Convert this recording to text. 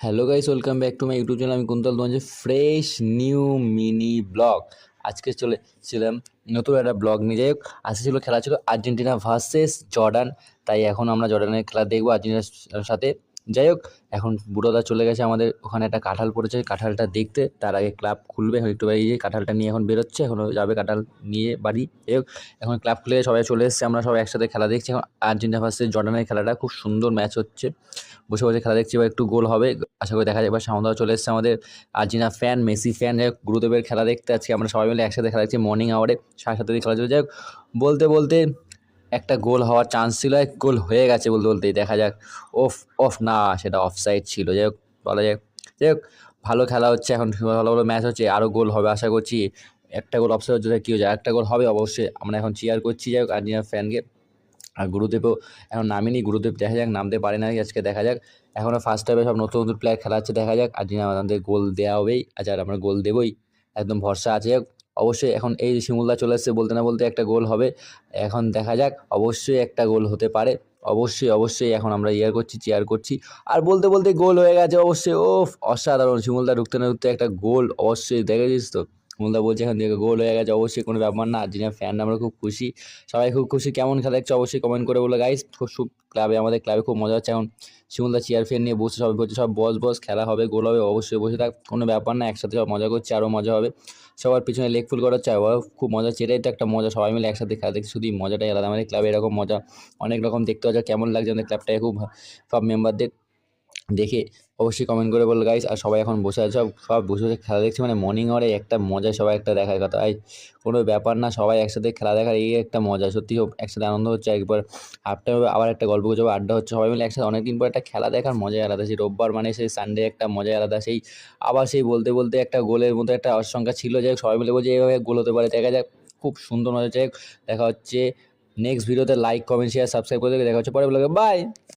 Hello guys, welcome back to my YouTube channel. আমি কুন্তল, তোমার fresh new mini blog আজকে চলেছিলাম নতুন একটা ব্লগ নিয়ে। যাই হোক, আজকে খেলা ছিল আর্জেন্টিনা ভার্সেস জর্ডান। তাই এখন আমরা জর্ডানের খেলা দেখবো আর্জেন্টিনার সাথে। যাই হোক, এখন বুড়োদা চলে গেছে আমাদের ওখানে, একটা কাঁঠাল পড়েছে, কাঁঠালটা দেখতে। তার আগে ক্লাব খুলবে, এখন একটু বাড়ি কাঁঠালটা নিয়ে এখন বেরোচ্ছে, এখন যাবে কাঁঠাল নিয়ে বাড়ি। যাই হোক, এখন ক্লাব খুলে সবাই চলে এসেছে, আমরা সবাই একসাথে খেলা দেখছি। এখন আর্জেন্টিনা ভার্সেস জর্ডানের খেলাটা খুব সুন্দর ম্যাচ হচ্ছে, বসে বসে খেলা দেখছি। এবার একটু গোল হবে আশা করি, দেখা যায়। এবার সামনে চলে এসেছে আমাদের আর্জেন্টিনা ফ্যান, মেসি ফ্যান। যাই হোক, গুরুদেবের খেলা দেখতে আজকে আমরা সবাই মিলে একসাথে খেলা দেখছি মর্নিং আওয়ারে, 7:30 দিকে খেলা চলে। যাই হোক, বলতে বলতে একটা গোল হওয়ার চান্স ছিল, এক গোল হয়ে গেছে বলতে বলতেই। দেখা যাক। অফ অফ না, সেটা অফসাইড ছিল। যাই হোক, বলা যাক। যাই হোক, ভালো খেলা হচ্ছে এখন, ভালো ভালো ম্যাচ হচ্ছে, আরও গোল হবে আশা করছি। একটা গোল অফসাইড হচ্ছে, কী হচ্ছে, একটা গোল হবে অবশ্যই। আমরা এখন চিয়ার করছি। যাই হোক, আর্জেন্টিনা ফ্যানকে। আর গুরুদেবও এখন নামেনি, গুরুদেব দেখা যাক নামতে পারে না আজকে, দেখা যাক। এখনও ফার্স্ট টাইমে সব নতুন নতুন প্লেয়ার খেলা হচ্ছে, দেখা যাক। আর্জেন্টিনা আমাদের গোল দেওয়া হবেই, আচ্ছা আমরা গোল দেবই, একদম ভরসা আছে। অবশ্যই এখন এই শিমুলদা চলে এসেছে, বলতে না বলতে একটা গোল হবে। এখন দেখা যাক, অবশ্যই একটা গোল হতে পারে, অবশ্যই অবশ্যই। এখন আমরা চেয়ার করছি, আর বলতে বলতে গোল হয়ে গেছে অবশ্যই। ওফ, অসাধারণ! শিমুলদা ঢুকতে না ঢুকতে একটা গোল, অবশ্যই দেখেছিস তো। শিমুলদা বলছে এখান থেকে গোল হয়ে গেছে, অবশ্যই কোনো ব্যাপার না। আর্জেন্টিনা ফ্যান আমরা খুব খুশি, সবাই খুব খুশি। কেমন খেলা দেখছো অবশ্যই কমেন্ট করে বলো গাইস। খুব আমাদের ক্লাবে খুব মজা হচ্ছে এখন। শিমুলদা চেয়ার ফেয়ার নিয়ে বসে সবাই বলছে, সব বস বস, খেলা হবে, গোল হবে, অবশ্যই বসে থাক, কোনো ব্যাপার না। একসাথে সব মজা করছে, আরও মজা হবে। সবার পিছনে লেগ ফুল করাচ্ছে, খুব মজা হচ্ছে। এটাই তো একটা মজা, সবাই মিলে একসাথে খেলা দেখছি, শুধু মজাটাই আলাদা। আমাদের ক্লাবে এরকম মজা অনেক রকম দেখতে পাওয়া যায়। কেমন লাগছে আমাদের ক্লাবটাকে, খুব সব মেম্বারদের দেখে অবশ্যই কমেন্ট করে বললো গাইস। আর সবাই এখন বসে আছে, সব বসে বসে খেলা দেখছে, মানে মর্নিং আওয়ারে একটা মজা, সবাই একটা দেখার কথা। কোনো ব্যাপার না, সবাই একসাথে খেলা দেখার এই একটা মজা, সত্যি খুব একসাথে আনন্দ হচ্ছে। একবার হাফ টাইম হবে, আবার একটা গল্প গুজব আড্ডা হচ্ছে, সবাই মিলে একসাথে অনেকদিন পর একটা খেলা দেখার মজাই আলাদা। সেই রোববার মানে সেই সানডে একটা মজাই আলাদা। সেই আবার সেই বলতে বলতে একটা গোলের মতো একটা আশঙ্কা ছিল, যে সবাই মিলে বলছে এইভাবে গোল হতে পারে, দেখা যাক। খুব সুন্দর মজা হচ্ছে। দেখা হচ্ছে নেক্সট ভিডিওতে। লাইক কমেন্ট শেয়ার সাবস্ক্রাইব করে দেখা হচ্ছে পরে ব্লগে, বাই।